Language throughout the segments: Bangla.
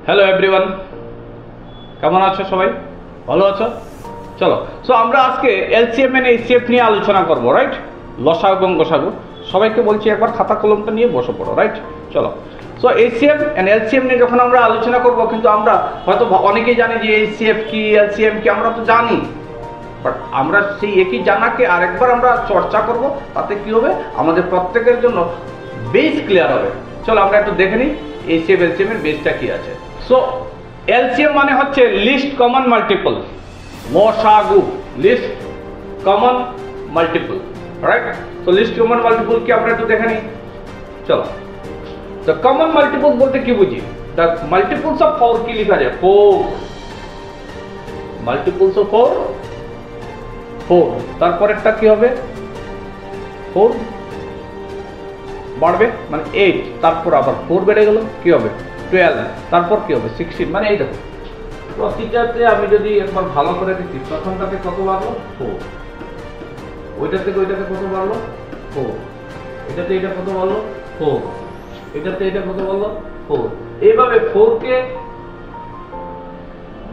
হ্যালো এভরিওয়ান, কেমন আছো সবাই? ভালো আছো? চলো, সো আমরা আজকে এলসিএম এন্ড এইচসিএফ নিয়ে আলোচনা করব, রাইট? লসাগু এবং গসাগু। সবাইকে বলছি একবার খাতা কলমটা নিয়ে বসে পড়ো, রাইট? চলো, সো এইচসিএফ এন্ড এলসিএম নিয়ে যখন আমরা আলোচনা করব, কিন্তু আমরা হয়তো অনেকেই জানি যে এইচসিএফ কি, এলসিএম কি, আমরা তো জানি, বাট আমরা সেই একই জানাকে আরেকবার আমরা চর্চা করব। তাতে কি হবে, আমাদের প্রত্যেকের জন্য বেস ক্লিয়ার হবে। চলো আমরা একটু দেখে নিই এইচসিএফ এলসিএম এর বেসটা কি আছে। সো এলসিএম মানে হচ্ছে লিস্ট কমন মাল্টিপল, লসাগু, লিস্ট কমন মাল্টিপল, রাইট? তো লিস্ট কমন মাল্টিপল কি আমরা একটু দেখে নিই। চলো, তো কমন মাল্টিপল বলতে কি বুঝি? দ্য মাল্টিপলস অফ 4 কি লেখা যায়? 4 মাল্টিপলস অফ 4। তারপরেরটা কি হবে? 4 বাড়বে মানে 8, তারপর আবার 4 বেড়ে গেল, কি হবে? 12, তারপর কি হবে? 16। মানে এই দেখো, প্রতিটাতে আমি যদি একবার ভালো করে দেখি, প্রথমটাতে কত বাড়লো? 4, ওইটা থেকে ওইটাতে কত বাড়লো? 4, এটাতে এটা কত বাড়লো? 4, এটাতে এটা কত বাড়লো? 4। এইভাবে 4 কে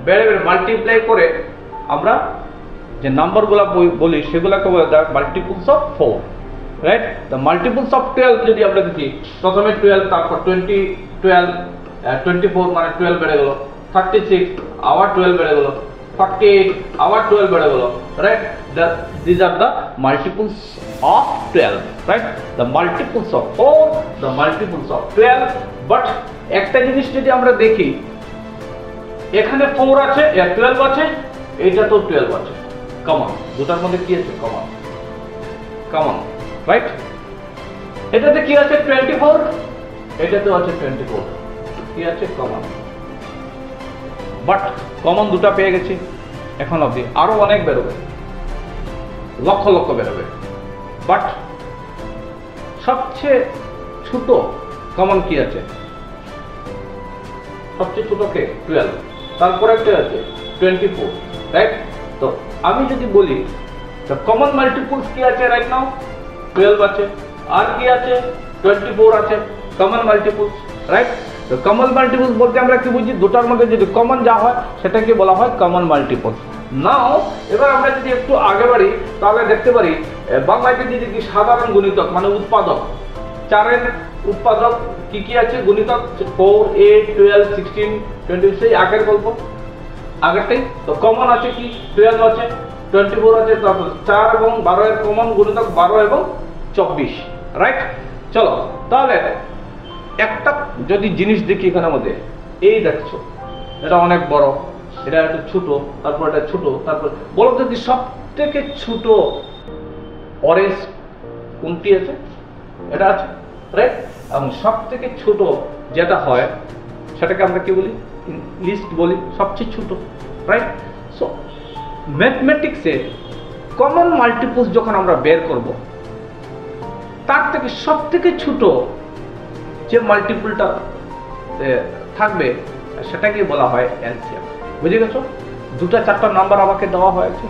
বেড়ে বেড়ে মাল্টিপ্লাই করে আমরা যে নাম্বারগুলো বলি সেগুলোকে বলে the multiples of 4, right? The multiples of 12 যদি আমরা দেখি, প্রথমে 12, তারপর 20, 12, 24 মানে 12 বেড়ে গেল, 36 আবার 12 বেড়ে গেল, 48 আবার 12 বেড়ে গেল, right? These are the multiples of 12, right? The multiples of 4, the multiples of 12. But একটা জিনিস যদি আমরা দেখি, এখানে 4 আছে, 12 আছে, এইটা তো 12 আছে, কমন। দুটার মধ্যে কি আছে? Common, common, right? এটাতে কি আছে? 24, এটাতে আছে 24, কি আছে? কমন। বাট কমন দুটা পেয়ে গেছি এখন অবধি, আরো অনেক বেরোবে, লক্ষ লক্ষ বেরোবে। বাট সবচেয়ে ছোট কমন কি আছে? সবচেয়ে ছোট কে? 12, তারপরে একটা আছে 24, রাইট? তো আমি যদি বলি the common multiples কি আছে রাইট নাও? 12 আছে, আর কি আছে? 24 আছে, common multiples, রাইট? তো common multiples বলতে আমরা কি বুঝি? দুটার মধ্যে যদি কমন যা হয় সেটাকে বলা হয় common multiples। নাও এবার আমরা যদি একটু আগে বাড়ি, তাহলে দেখতে পারি বাংলাতে যদি কি সাধারণ গুণিতক মানে উৎপাদক, 4 এর উৎপাদক কি কি আছে? গুণিতক 4, 8, 12, 16, 20, সেই আগের গল্প, আগেরটাই। তো কমন আছে কি? 12 আছে, 24 আছে, তারপর 4 এবং 12 এর কমন গুণিতক 12 এবং 24, রাইট? চলো তাহলে একটা যদি জিনিস দেখি এখানের মধ্যে, এই দেখছো এটা অনেক বড়, এটা একটু ছোট, তারপর এটা ছোট, তারপর বলো যদি সব থেকে ছোট অরেঞ্জ কোনটি আছে? এটা আছে, রাইট? এবং সব থেকে ছোট যেটা হয় সেটাকে আমরা কি বলি? লিস্ট বলি, সবচেয়ে ছোট, রাইট? সো ম্যাথমেটিক্সে কমন মাল্টিপলস যখন আমরা বের করব, তার থেকে সব থেকে ছোট যে মাল্টিপলটা থাকবে সেটাকে বলা হয় এলসিএম। বুঝে গেছো? 2-4টা নাম্বার আমাকে দেওয়া হয়েছে,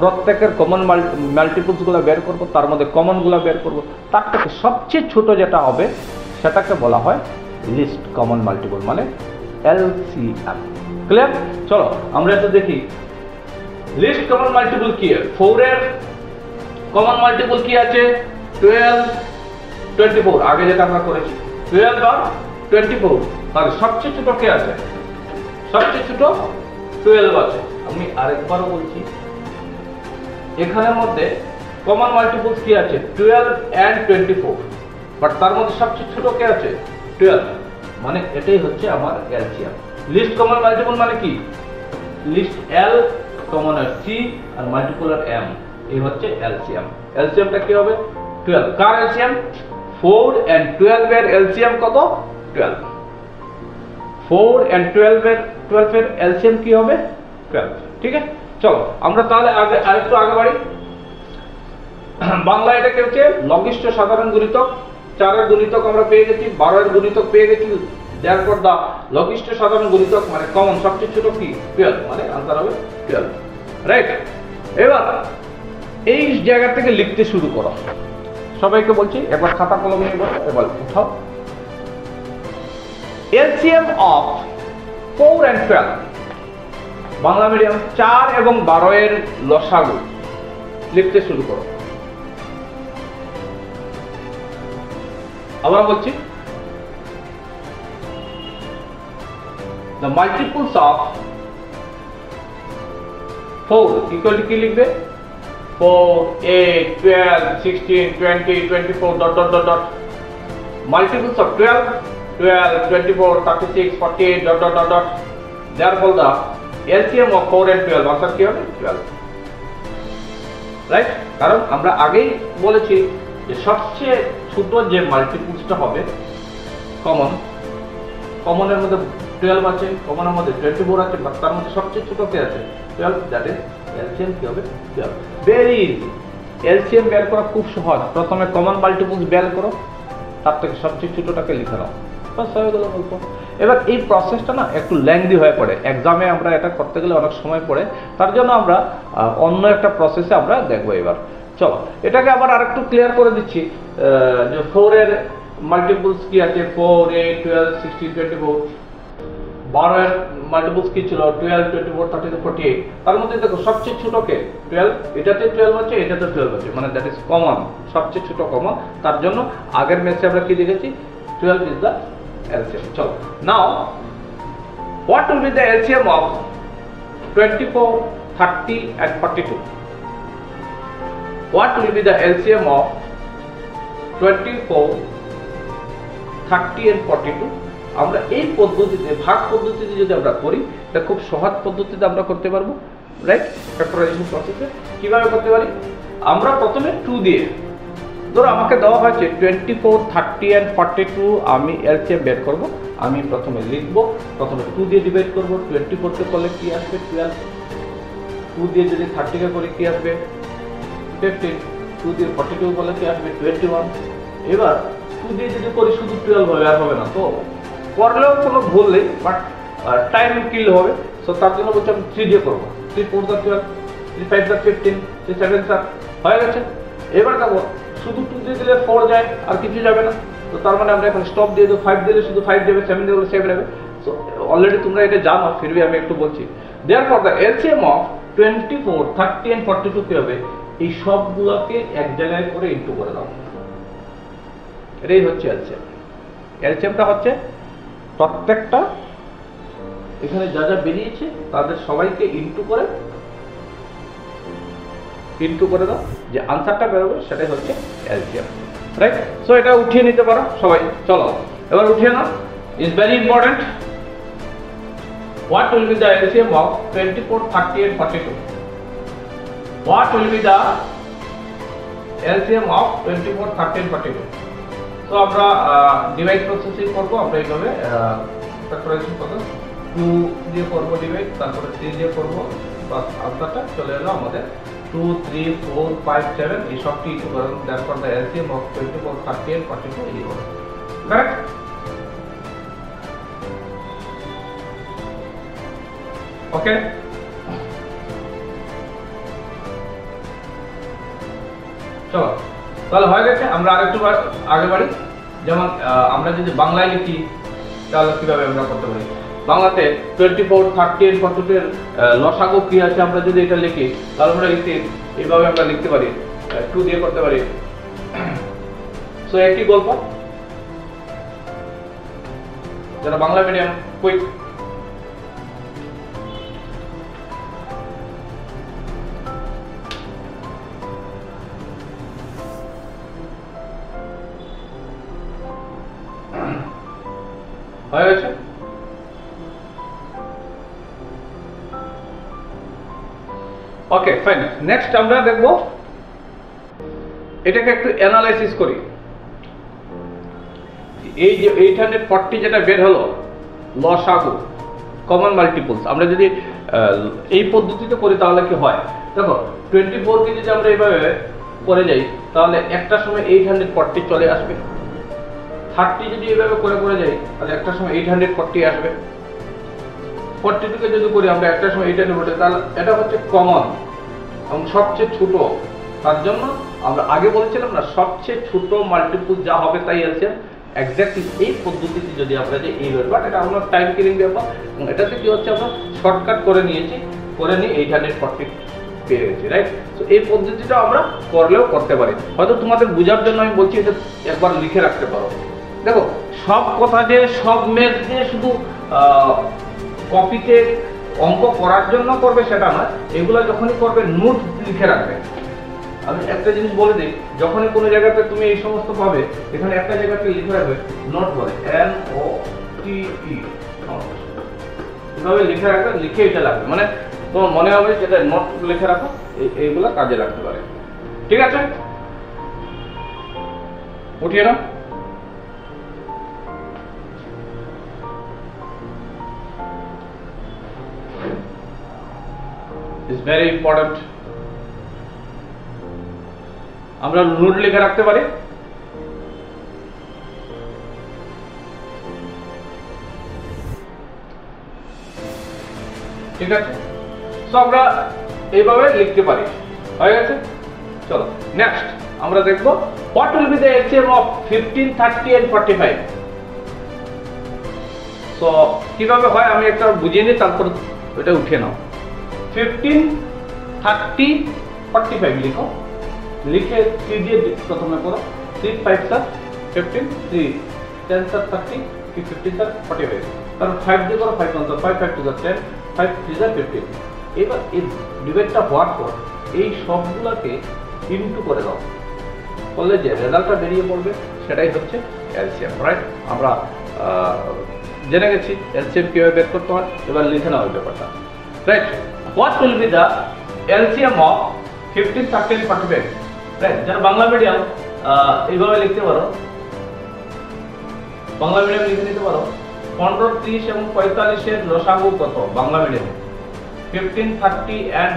প্রত্যেকের কমন মাল্টিপলসগুলো বের করব, তার মধ্যে কমনগুলো বের করব, তার থেকে সবচেয়ে ছোট যেটা হবে সেটাকে বলা হয় লিস্ট কমন মাল্টিপল, মানে এলসিএম। ক্লিয়ার? চলো আমরা একটু দেখি লিস্ট কমন মাল্টিপল কি। 4 এর কমন মাল্টিপল কি আছে? 12, 24, আগে যেটা আমরা করেছি 12 আর 24। তাহলে সবচেয়ে ছোট কে আছে? সবচেয়ে ছোট 12 আছে। আমি আরেকবারও বলছি, এখানের মধ্যে কমন মাল্টিপলস কি আছে? 12 and 24, বাট তার মধ্যে সবচেয়ে ছোট কে আছে? 12, মানে এটাই হচ্ছে আমার এলসিএম। লিস্ট কমন মাল্টিপল মানে কি? লিস্ট এল, কমন আর সি, আর মাল্টিপল আর এম, এই হচ্ছে এলসিএম। এলসিএমটা কি হবে? 12। কার এলসিএম? 4 and 12 এর এলসিএম কত? 12। 4 and 12 এর এলসিএম কি হবে? 12। ঠিক আছে, চলো আমরা তাহলে আরেকটু আগে বাড়ি। বাংলা এটাকে হচ্ছে লঘিষ্ঠ সাধারণ গুণিতক। 4 এর গুণিতক আমরা পেয়ে গেছি, 12 এর গুণিতক পেয়ে গেছি, therefore the লঘিষ্ঠ সাধারণ গুণিতক মানে কমন সবচেয়ে ছোট কি? 12, মানে आंसर হবে 12, রাইট? এবার এই জায়গা থেকে লিখতে শুরু করো। সবাইকে বলছি একবার খাতা কলম নিয়ে বসো, এবার উঠাও। LCM of 4 and 12, Bangla medium 4 এবং 12 এর লসাগু লিখতে শুরু করো। আবার বলছি, the multiples of 4 equal to কি লিখবে? 4, 8, 12, 16, 20, 24 dot dot dot dot. Multiples of 12, 24, 36, 48 dot dot dot dot. Therefore the LCM of 4 and 12 answer কি হবে? 12. রাইট? কারণ আমরা আগেই বলেছি যে সবচেয়ে ছোট যে মাল্টিপলসটা হবে কমনের মধ্যে 12 আছে, কমনের মধ্যে 24 আছে, বাট তার মধ্যে সবচেয়ে ছোট কে আছে? 12, দ্যাট ইজ এলসিএম কি হবে? 12. ভেরি ইজি, এলসিএম বের করা খুব সহজ। প্রথমে কমন মাল্টিপলস বের করো, তার থেকে সবচেয়ে ছোটটাকে লিখে নাও, বাস হয়ে গেল গল্প। এবার এই প্রসেসটা না একটু লেংদি হয়ে পড়ে, এক্সামে আমরা এটা করতে গেলে অনেক সময় পড়ে, তার জন্য আমরা অন্য একটা প্রসেসে আমরা দেখবো। এবার চলো এটাকে আবার আরেকটু ক্লিয়ার করে দিচ্ছি যে 4 এর মাল্টিপলস কি আছে? 4, 8, 12, 16, 24। 12 এর মাল্টিপলস কি ছিল? 12, 24, 30, 48। তার মধ্যে দেখো সবচেয়ে ছোট কে? 12। এটাতে 12 আছে, এটাতে 12 আছে, মানে দ্যাট ইজ কমন, সবচেয়ে ছোট কমন। তার জন্য আগের ম্যাচে আমরা কি দেখেছি? 12 ইজ দ্য LCM. চলো নাও what will be the LCM of 24, 30 and 42? What will be the LCM of 24, 30 and 42? আমরা এই পদ্ধতিতে, ভাগ পদ্ধতিতে যদি আমরা করি, এটা খুব সহজ পদ্ধতিতে আমরা করতে পারবো, রাইট? ফ্যাক্টরাইজেশন প্রসেসে কিভাবে করতে পারি? আমরা প্রথমে 2 দিয়ে, ধরো আমাকে দেওয়া হয়েছে 24, 30 and 42, আমি এলসিএম বের করব। আমি প্রথমে লিখবো, প্রথমে 2 দিয়ে ডিভাইড করব। 24 কে করলে কি আসবে? 12। 2 দিয়ে যদি 30 কে করি কি আসবে? 15। 2 দিয়ে 42 করলে কি আসবে? 21। এবার 2 দিয়ে যদি করি শুধু 12 হবে, আর হবে না। তো করলেও কোনো ভুল নেই, বাট টাইম কিল হবে। সো তার জন্য বলছি আমি 3 দিয়ে করবো। 3, 4 দ্য 12, 3, 5 দ্য 15, 3, 7 দ্য হয়ে গেছে। এবার দেখো শুধু 2 দিয়ে দিলে 4 যায়, আর কিছু যাবে না। তো তার মানে আমরা এখন স্টপ দিয়ে দেবো। 5 দিলে শুধু 5 যাবে, 7 দিলে 7 যাবে। সো অলরেডি তোমরা এটা জানো, ফিরবি আমি একটু বলছি। Therefore the LCM of 24, 30 and 42 কি হবে? এই সবগুলোকে এক জায়গায় করে ইনটু করে দাও। এটাই হচ্ছে এলসিএম। এলসিএমটা হচ্ছে প্রত্যেকটা এখানে যা যা বেরিয়েছে তাদের সবাইকে ইনটু করে দাও, যে আনসারটা বেরোবে সেটাই হচ্ছে এলসিএম, রাইট? সো এটা উঠিয়ে নিতে পারো সবাই। চলো এবার উঠিয়ে নাও, is very important. What will be the LCM of 24, 30 and 42? What will be the LCM of 24, 30 and 42? তো আমরা ডিভাইড প্রসেসিং করবো। আমরা এইভাবে ফ্যাক্টরাইজেশন করবো, 2 দিয়ে করবো ডিভাইড, তারপরে 3 দিয়ে করবো, বাস আনসারটা চলে এলো আমাদের 2, 3, 4, 5, 7 এই সবটি ইনটু করুন। তারপর দ্য এলসিএম অফ 24, 30 and 42 এই হবে, কারেক্ট? ওকে, চলো তাহলে হয়ে গেছে। আমরা আরেকটু আগে বাড়ি। যেমন আমরা যদি বাংলায় লিখি তাহলে কিভাবে আমরা করতে পারি? বাংলাতে 24, 30 and 42 এর লসাগু কি আছে আমরা যদি এটা লিখি, তাহলে আমরা এইভাবে আমরা লিখতে পারি, 2 দিয়ে করতে পারি। সো একই গল্প, যারা বাংলা মিডিয়াম কুইক। হয়ে গেছে। ওকে ফাইন, নেক্সট আমরা দেখব এটাকে একটু অ্যানালাইসিস করি। এই যে 840 যেটা বের হলো লসাগু, কমন মাল্টিপলস, আমরা যদি এই পদ্ধতিতে করি তাহলে কি হয়? দেখো 24 কে যদি আমরা এইভাবে করে যাই তাহলে একটা সময় 840 চলে আসবে। 30 যদি এইভাবে করে যাই তাহলে একটা সময় 840 আসবে। 42 কে যদি করি আমরা একটা সময় 840, তাহলে এটা হচ্ছে কমন এবং সবচেয়ে ছোট, তার জন্য আমরা আগে বলেছিলাম না, সবচেয়ে ছোট মাল্টিপল যা হবে তাই এলসিএম। এক্স্যাক্টলি এই পদ্ধতিতে যদি আমরা যে এই ব্যাপার, এটা আমরা টাইম কিলিং ব্যাপার, এবং এটাতে কি হচ্ছে আমরা শর্টকাট করে নিয়ে 840 পেয়ে গেছি, রাইট। তো এই পদ্ধতিটা আমরা করলেও করতে পারি। হয়তো তোমাদের বোঝার জন্য আমি বলছি, এটা একবার লিখে রাখতে পারো। দেখো, সব কথা যে সব ম্যাথ যে শুধু কপিতে অঙ্ক করার জন্য করবে সেটা না, এগুলো যখনই করবে নোট লিখে রাখবে। আমি একটা জিনিস বলে দিই, যখনই কোনো জায়গাতে তুমি এই সমস্ত পাবে, এখানে একটা জায়গাতে লিখে রাখবে নোট বলে, NOTE, এভাবে লিখে রাখবে, লিখে এটা লাগবে, মানে তোমার মনে হবে যেটা নোট লিখে রাখো, এইগুলো কাজে লাগতে পারে। ঠিক আছে, উঠিয়ে নাও। It's very important. আমরা নোট লিখে রাখতে পারি। ঠিক আছে, তো আমরা এইভাবে লিখতে পারি। হয়ে গেছে, চলো নেক্সট আমরা দেখবো what will be the LCM of 15, 30 and 45। তো কিভাবে হয় আমি একটা বুঝিয়ে নিই, তারপর এটা উঠিয়ে নাও। 15, 30, 45 লিখো, লিখে 3 দিয়ে প্রথমে করো। 3 5 স্যার 15, 3 10 স্যার 30, 15 স্যার 45, কারণ 5 দিয়ে করো, 5 1 5 5 2 10, 5 3 স্যার 15। এবার এই ডিভাইডটা হওয়ার পর এই সবগুলোকে ইনটু করে দাও, করলে যে রেজাল্টটা বেরিয়ে পড়বে সেটাই হচ্ছে এলসিএম, রাইট। আমরা জেনে গেছি এলসিএম কিভাবে বের করতে হয়, এবার লিখে নাও এই ব্যাপারটা, right. What will be the LCM of 15, 30 and 45, right. যারা বাংলা মিডিয়াম এইভাবে লিখতে পারো, বাংলা মিডিয়াম লিখে নিতে পারো 15, 30 এবং 45 এর লসাগু কত বাংলা মিডিয়ামে, 15, 30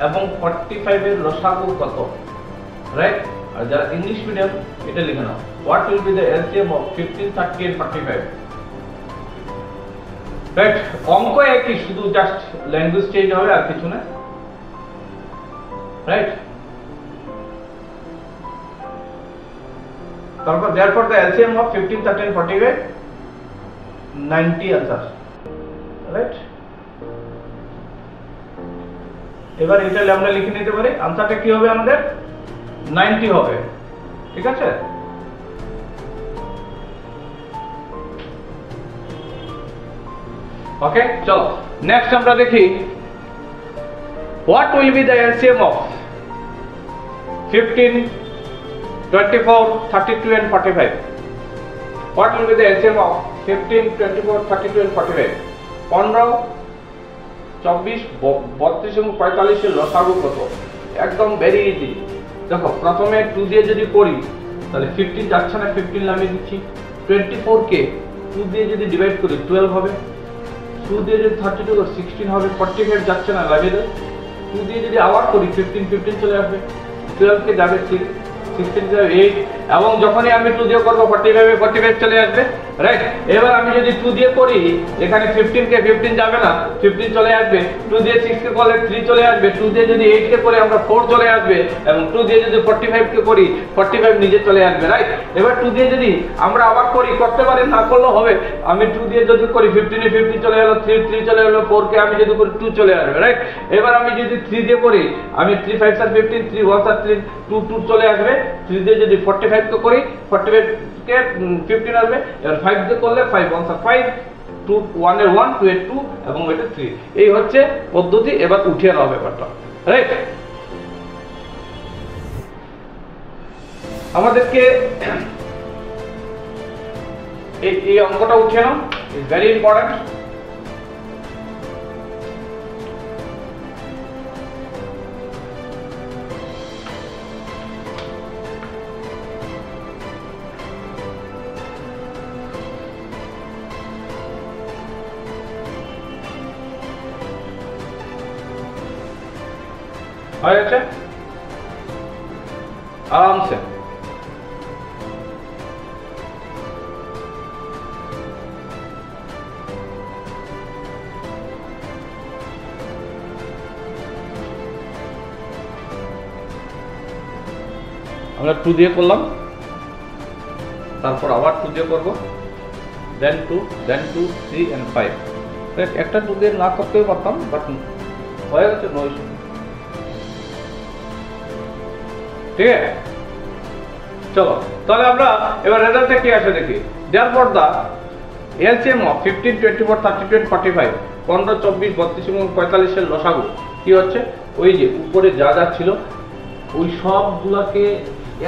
এবং 45 এর লসাগু কত, রাইট। আর যারা ইংলিশ মিডিয়াম এটা লিখে নাও, what will be the LCM of 15, 30 and 45, right. অঙ্ক একই, শুধু জাস্ট ল্যাঙ্গুয়েজ চেঞ্জ হবে আর কিছু না, রাইট। তারপর therefore the LCM of 15, 30 and 45 90 answer, right. এবার এটা আমরা লিখে নিতে পারি, আনসারটা কি হবে আমাদের 90 হবে। ঠিক আছে, ওকে। চলো নেক্সট আমরা দেখি what will be the LCM of 15, 24, 32 and 45। what will be the LCM of 15, 24, 32 and 45? 15, 24, 32 এবং 45 এর লসাগু কত? একদম ভেরি ইজি। দেখো, প্রথমে 2 দিয়ে যদি করি তাহলে 15 যাচ্ছে না, 15 নামিয়ে দিচ্ছি। 24 কে 2 দিয়ে যদি ডিভাইড করি 12 হবে। 2 দিয়ে যদি 32 করি 16 হবে। 45 যাচ্ছে না, লাগিয়ে দেয়। 2 দিয়ে যদি আবার করি 15 চলে আসবে। 12 কে যাবে 6, 16 যাবে 8, এবং যখনই আমি 2 দিয়ে করবো 45 চলে আসবে, রাইট। এবার আমি যদি 2 দিয়ে করি, এখানে 15 কে 15 যাবে না, 15 চলে আসবে। 2 দিয়ে 6 কে করলে 3 চলে আসবে। 2 দিয়ে যদি 8 কে করে আমরা 4 চলে আসবে, এবং 2 দিয়ে যদি 45 কে করি 45 নিজে চলে আসবে, রাইট। এবার 2 দিয়ে যদি আমরা আবার করি, করতে পারি, না করলেও হবে। আমি 2 দিয়ে যদি করি 15 এ 15 চলে এলো, 3 চলে এলো, 4 কে আমি যদি করি 2 চলে আসবে, রাইট। এবার আমি যদি 3 দিয়ে করি, আমি 3 5 আর 15, 3 1 আর 3 2 চলে আসবে। 3 দিয়ে যদি 45 কে করি, 45 কে 15 আসবে। এবার 5 দিয়ে করলে 5 1 আর 5, 2 1 এর 1, 2 এর 2 এবং এটা 3। এই হচ্ছে পদ্ধতি। এবার উঠিয়ে নাও ব্যাপারটা, রাইট। আমাদেরকে এই অঙ্কটা উঠিয়ে নাও, ইজ ভেরি ইম্পর্টেন্ট। হয়ে গেছে আরামসে। আমরা 2 দিয়ে করলাম, তারপর আবার 2 দিয়ে করব, দেন 2, দেন 2, 3 and 5। একটা 2 দিয়ে না করতেও পারতাম, বাট হয়ে গেছে, নো ইস্যু। ঠিক আছে, চলো তাহলে আমরা এবার রেজাল্টে কি আসে দেখি। Therefore the LCM of 15, 24, 32 and 45, 15, 24, 32 এবং 45 এর লসাগু কি হচ্ছে, ওই যে উপরে যা যা ছিল ওই সবগুলোকে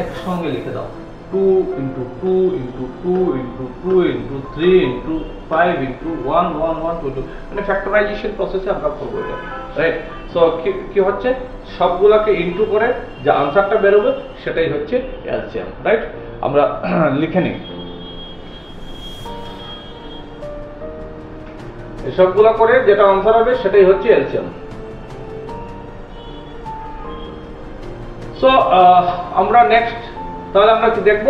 একসঙ্গে লিখে দাও। 2 into 2 into 2 into 2 into 3 into 5 into 1 1 1 2 2, মানে ফ্যাক্টরাইজেশন প্রসেসে আমরা করব এটা, রাইট। সো কি হচ্ছে, সবগুলোকে ইনটু করে যে আনসারটা বের হবে সেটাই হচ্ছে এলসিএম, রাইট। আমরা লিখে নিই, সবগুলো করে যেটা আনসার হবে সেটাই হচ্ছে এলসিএম। সো আমরা নেক্সট তাহলে আমরা কি দেখব,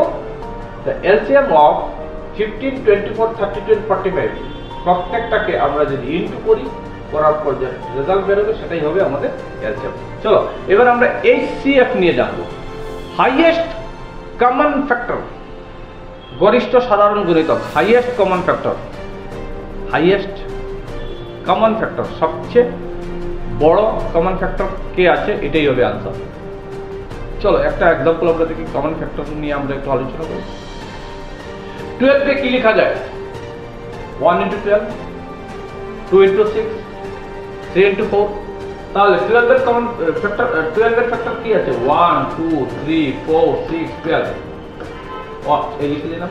দ্য এলসিএম অফ 15, 24, 32 and 45, প্রত্যেকটাকে আমরা যদি ইনটু করি, করার পর যে রেজাল্ট বের হবে সেটাই হবে আমাদের এলসিএম। চলো এবার আমরা এইচসিএফ নিয়ে জানবো, হাইয়েস্ট কমন ফ্যাক্টর, গরিষ্ঠ সাধারণ গুণিতক, highest common factor, highest common factor, সবচেয়ে বড় কমন ফ্যাক্টর কে আছে, এটাই হবে আনসার। চলো একটা এক্সাম্পল আমরা দেখি, কমন ফ্যাক্টর নিয়ে আমরা একটু আলোচনা করি। 12 কে কি লেখা যায়, 1 into 12, 2 into 6, 3 into 4। তাহলে 12 এর কমন ফ্যাক্টর, 12 এর ফ্যাক্টর কি আছে, 1 2 3 4 6 12, এই লিখে দিলাম।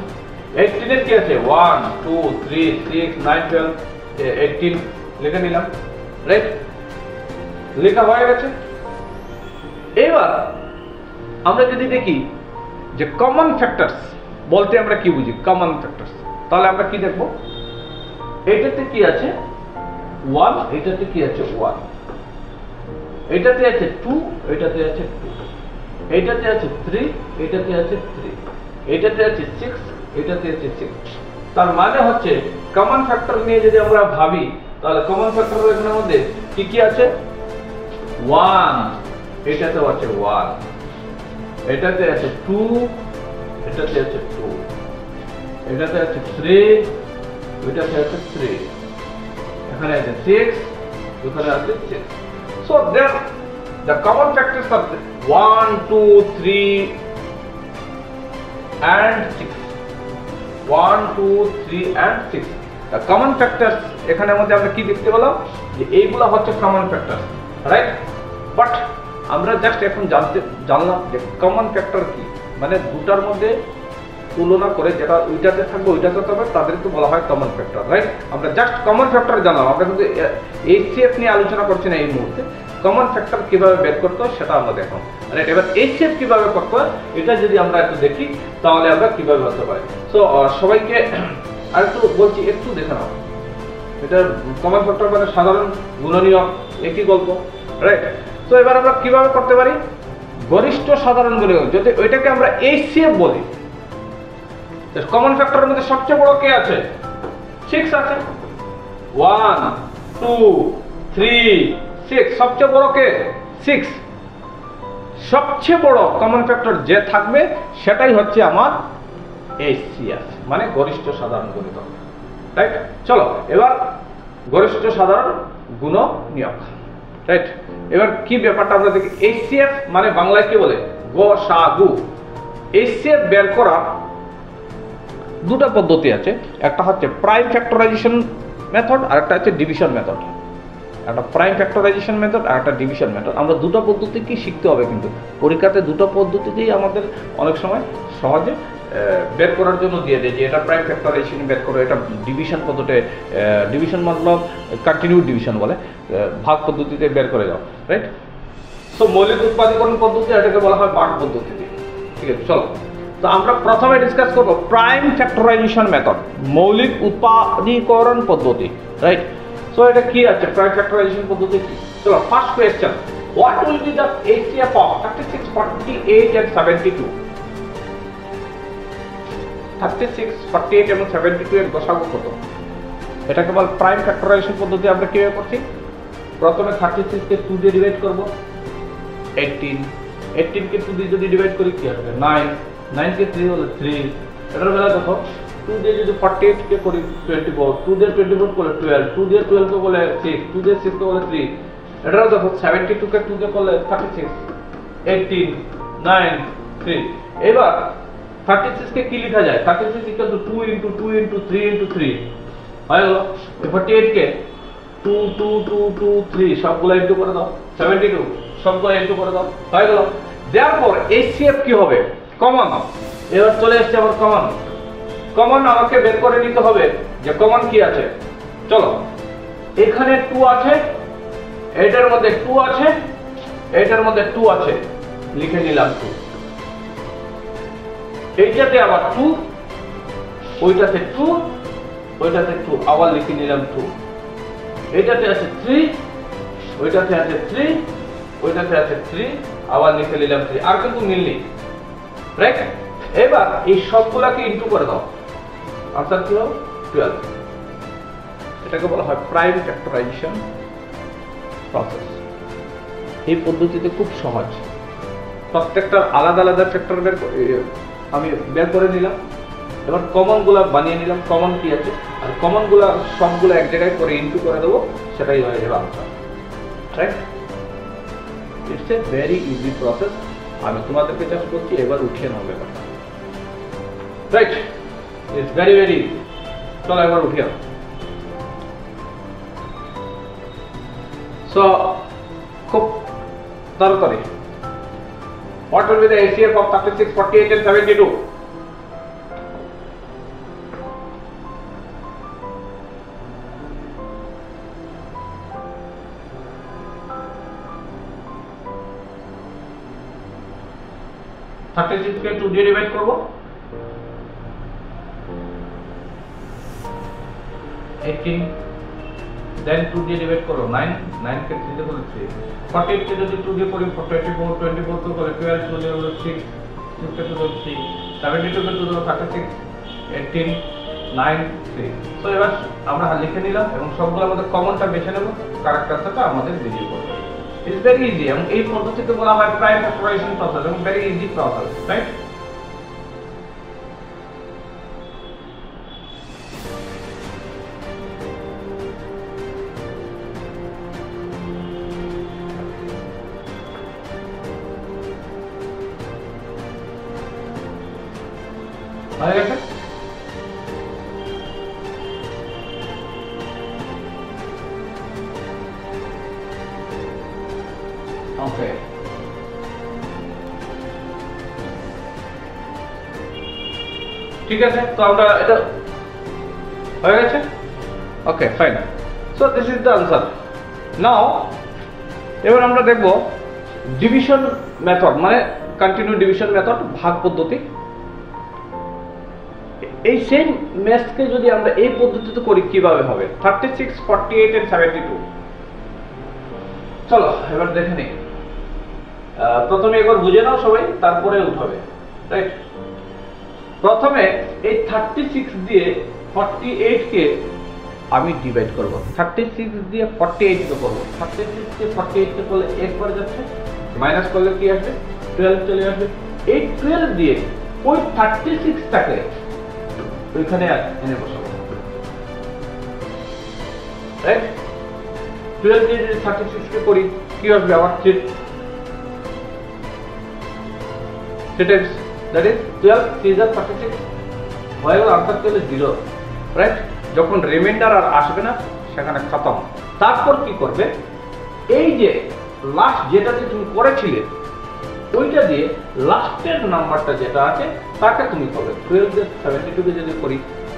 18 এর কি আছে, 1 2 3 6 9 12, 18 লিখে নিলাম, রাইট। লেখা হয়ে গেছে। এবার আমরা যদি দেখি যে কমন ফ্যাক্টরস বলতে আমরা কি বুঝি, কমন ফ্যাক্টরস, তাহলে আমরা কি দেখব, এটাতে কি আছে 1, এটাতে কি আছে 1, এটাতে আছে 2, এটাতে আছে 2, এটাতে আছে 3, এটাতে আছে 3, এটাতে আছে 6, এটাতে আছে 6। তার মানে হচ্ছে কমন ফ্যাক্টর নিয়ে যদি আমরা ভাবি, তাহলে কমন ফ্যাক্টরের এখানের মধ্যে কি কি আছে, 1, এটাতে আছে 1, এটাতে আছে 2, এটাতে আছে 2, এটাতে আছে 3, এটাতে আছে 3, এখানে আছে 6, এখানে আছে 6। So there the common factors are 1 2 3 and 6, 1 2 3 and 6, the common factors এখানের মধ্যে আমরা কি দেখতে পেলাম যে এইগুলা হচ্ছে কমন ফ্যাক্টর, রাইট। বাট আমরা জাস্ট এখন জানলাম যে কমন ফ্যাক্টর কি, মানে দুটার মধ্যে তুলনা করে যেটা ওইটাতে থাকবে ওইটাতে থাকবে তাদেরকে বলা হয় কমন ফ্যাক্টর, রাইট। আমরা জাস্ট কমন ফ্যাক্টর জানলাম, আমরা কিন্তু এইচসিএফ নিয়ে আলোচনা করছি না এই মুহূর্তে। কমন ফ্যাক্টর কিভাবে বের করতে হয় সেটা আমরা দেখো, রাইট। এবার এইচসিএফ কিভাবে করতে হয় এটা যদি আমরা একটু দেখি তাহলে আমরা কিভাবে করতে পারি। সো সবাইকে আরেকটু বলছি, একটু দেখে নাও, এটা কমন ফ্যাক্টর মানে সাধারণ গুণনীয়, একই গল্প, রাইট। তো এবার আমরা কিভাবে করতে পারি, গরিষ্ঠ সাধারণ গুণনীয়ক যদি ওইটাকে আমরা এইচসিএফ বলি, কমন ফ্যাক্টরের মধ্যে সবচেয়ে বড় কে আছে, 6 আছে, 1 2 3 6, সবচেয়ে বড় কে 6। সবচেয়ে বড় কমন ফ্যাক্টর যে থাকবে সেটাই হচ্ছে আমার এইচসিএফ, মানে গরিষ্ঠ সাধারণ গুণিতক, রাইট। চলো এবার গরিষ্ঠ সাধারণ গুণনীয়ক, রাইট। এবার কি ব্যাপারটা আমরা দেখি, এইচসিএফ মানে বাংলায় কি বলে, গসাগু। এইচসিএফ বের করার দুটো পদ্ধতি আছে, একটা হচ্ছে প্রাইম ফ্যাক্টরাইজেশন মেথড আর একটা হচ্ছে ডিভিশন মেথড। একটা প্রাইম ফ্যাক্টরাইজেশন মেথড আর একটা ডিভিশন মেথড। আমরা দুটো পদ্ধতিকেই শিখতে হবে, কিন্তু পরীক্ষাতে দুটো পদ্ধতিতেই আমাদের অনেক সময় সহজে বের করার জন্য দিয়ে দেয় যে এটা প্রাইম ফ্যাক্টরাইজেশন বের করো, এটা ডিভিশন পদ্ধতি, ডিভিশন মতলব কন্টিনিউ ডিভিশন বলে, ভাগ পদ্ধতিতে বের করে দাও, রাইট। সো মৌলিক উৎপাদীকরণ পদ্ধতি, এটাকে বলা হয় ভাগ পদ্ধতি, ঠিক আছে। চলো তো আমরা প্রথমে ডিসকাস করব প্রাইম ফ্যাক্টরাইজেশন মেথড, মৌলিক উৎপাদীকরণ পদ্ধতি, রাইট। সো এটা কি আছে প্রাইম ফ্যাক্টরাইজেশন পদ্ধতি কি, চলো first question, what will be the HCF of 36 48 and 72? 36 48 এবং 72 এর গসাগু কত, এটা কেবল প্রাইম ফ্যাক্টরাইজেশন পদ্ধতি আমরা কিভাবে করছি, প্রথমে 36 কে 2 দিয়ে ডিভাইড করব, 18 18 কে 2 দিয়ে যদি ডিভাইড করি কি আসবে 9, 9 কে 3 হলে 3, এটার বেলা কত 2 দিয়ে যদি 48 কে করি 24, 2 দিয়ে 24 করলে 12, 2 দিয়ে 12 কে করলে 6, 2 দিয়ে 6 কে করলে 3, এটার দেখো 72 কে 2 কে করলে 36, 18, 9, 3। এবার 36 কে কি লেখা যায় 36 equal to 2 into 2 into 3 into 3 হয়ে গেল। 48 কে 2 2 2 2 3 সবগুলো ইনটু করে দাও, 72 সবগুলো ইনটু করে দাও, হয়ে গেল। দেয়ারপর HCF কি হবে কমন। এবার চলে আসছে আমার কমন। কমন আমাকে বের করে নিতে হবে যে কমন কি আছে। চলো এখানে 2 আছে, এটার মধ্যে 2 আছে, এটার মধ্যে 2 আছে, লিখে নিলাম 2। এইটাতে আবার 2, ওইটাতে 2, ওইটাতে 2 আবার লিখে নিলাম 2। এইটাতে আছে 3, ওইটাতে আছে 3, ওইটাতে আছে 3 আবার লিখে নিলাম 3। আর কিন্তু মিল নেই, রাইট। এবার এই সবগুলাকে ইনটু করে দাও, আনসার কি হবে 12। এটাকে বলা হয় প্রাইম ফ্যাক্টরাইজেশন প্রসেস। এই পদ্ধতিতে খুব সহজ, প্রত্যেকটার আলাদা আলাদা ফ্যাক্টর আমি বের করে নিলাম। এবার কমন গুলা বানিয়ে নিলাম, কমন কি আছে, আর কমন গুলা সবগুলো এক জায়গায় করে ইনটু করে দেবো, সেটাই হয়ে যাবে answer, right. It's a very easy process. আমি তোমাদেরকে জাস্ট বলছি এবার উঠিয়ে নাও ব্যাপারটা, right. It's very very easy. চলো এবার উঠিয়ে নাও। সো খুব তাড়াতাড়ি, what will be the HCF of 36, 48 and 72? কে 2 দিয়ে ডিভাইড করব, 18 দেন 2 দিয়ে ডিভাইড করো 9, 9 কে 3 দিয়ে করলে 3, 48 কে যদি 2 দিয়ে করি 24, 24 কে করে 12, 2 দিয়ে হলো 6, 6 কে 2 দিয়ে 3, 72 কে 2 দিয়ে 36, 18, 9, 3। সো এবার আমরা লিখে নিলাম এবং সবগুলোর মধ্যে কমনটা বেছে নেব, কারেক্ট আনসারটা আমাদের বেরিয়ে পড়বে। ইটস ভেরি ইজি এবং এই পদ্ধতিতে বলা হয় প্রাইম ফ্যাক্টরাইজেশন প্রসেস এবং ভেরি ইজি প্রসেস, রাইট। হয়ে গেছে? ওকে, ঠিক আছে। তো আমরা এটা হয়ে গেছে, okay fine. So this is the answer. Now এবার আমরা দেখব ডিভিশন মেথড, মানে কন্টিনিউ ডিভিশন মেথড, ভাগ পদ্ধতি। এই সেম ম্যাথকে যদি আমরা এই পদ্ধতিতে করি কিভাবে হবে 36, 48 and 72। চলো এবার দেখে নিই। প্রথমে একবার বুঝে নাও সবাই, তারপরে উঠাবে, রাইট। প্রথমে এই 36 দিয়ে 48 কে আমি ডিভাইড করব, 36 দিয়ে 48 কে করব। 36 কে 48 কে করলে একবার যাচ্ছে, মাইনাস করলে কি আসবে 12 চলে আসবে। এই 12 দিয়ে ওই 36 টাকে ওইখানে এনে বসাবো, রাইট। 12 দিয়ে যদি 36 কে করি কি আসবে আমার 3, that is 12 3 is 36 হয়ে গেল। আনসার চলে 0, রাইট। যখন রিমাইন্ডার আর আসবে না সেখানে খতম। তারপর কি করবে, এই যে লাস্ট যেটাতে তুমি করেছিলে ওইটা দিয়ে লাস্টের নাম্বারটা যেটা আছে তাকে তুমি করবে। 12 দিয়ে 72 কে যদি করি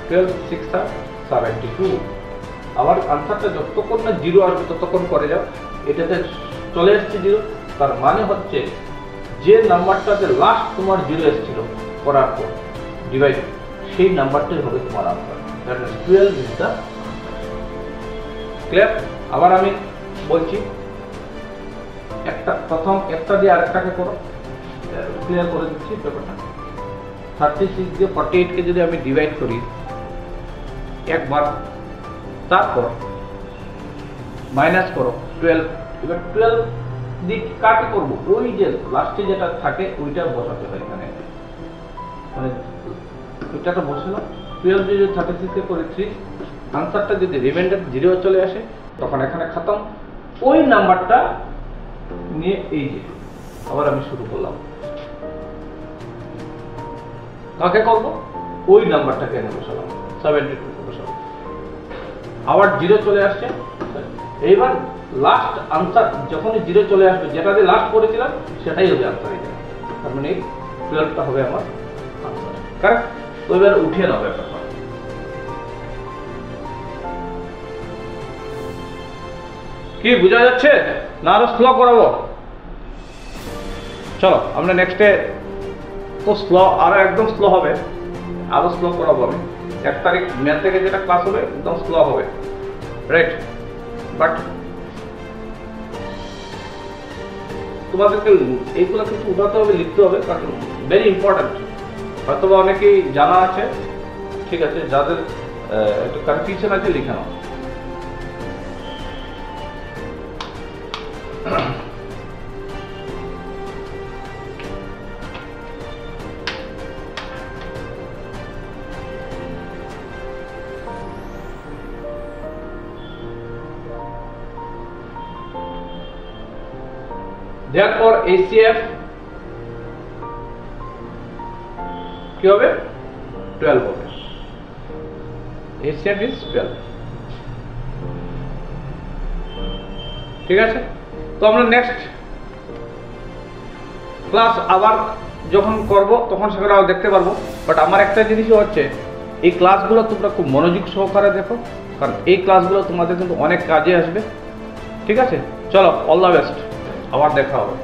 12 6 are 72, আবার আনসারটা যতক্ষণ না 0 আসবে ততক্ষণ করে যাও। এটাতে চলে আসছে 0, তার মানে হচ্ছে যে নাম্বারটাতে লাস্ট তোমার 0 এসেছিল করার পর ডিভাইড, সেই নাম্বারটাই হবে তোমার answer. That is 12 is the clear. আবার আমি বলছি, একটা প্রথম একটা দিয়ে আরেকটাকে করো, ক্লিয়ার করে দিচ্ছি ব্যাপারটা। 36 দিয়ে 48 কে যদি আমি ডিভাইড করি একবার, তারপর মাইনাস করো 12, এবার 12 দিক কাকে করব, ওই যে লাস্টে যেটা থাকে ওইটা বসাতে হয় এখানে, মানে ওইটাটা বসালাম। 12 যদি 36 কে করে 3, আনসারটা যদি রিমাইন্ডার 0 চলে আসে তখন এখানে খতম। ওই নাম্বারটা নিয়ে এই যে আবার আমি শুরু করলাম, কাকে করব, ওই নাম্বারটাকে এনে বসালাম, 72 বসালাম, আবার 0 চলে আসছে। এইবার লাস্ট আনসার যখনই 0 চলে আসবে, যেটা দিয়ে লাস্ট করেছিলাম সেটাই হবে আনসার। তার মানে 12টা হবে আমার আনসার, কারেক্ট? তো এবার উঠিয়ে নাও ব্যাপারটা। কি বোঝা যাচ্ছে না আরো স্লো করাবো? চলো আমরা নেক্সটে তো স্লো, আরো একদম স্লো হবে, আরো স্লো করাবো আমি। 1 তারিখ ম্যাথ থেকে যেটা ক্লাস হবে একদম স্লো হবে, রাইট? বাট তোমাদেরকে এইগুলো কিছু উঠাতে হবে, লিখতে হবে, কারণ ভেরি ইম্পর্টেন্ট। হয়তো বা অনেকেই জানা আছে, ঠিক আছে, যাদের একটু কনফিউশন আছে লিখে নাও। Therefore HCF কি হবে? 12 হবে। HCF is 12, ঠিক আছে? তো আমরা নেক্সট ক্লাস আবার যখন করব তখন সেখানে আবার দেখতে পারবো। বাট আমার একটা জিনিসও হচ্ছে, এই ক্লাসগুলো তোমরা খুব মনোযোগ সহকারে দেখো, কারণ এই ক্লাসগুলো তোমাদের কিন্তু অনেক কাজে আসবে, ঠিক আছে? চলো, অল দ্য বেস্ট, আবার দেখা হবে।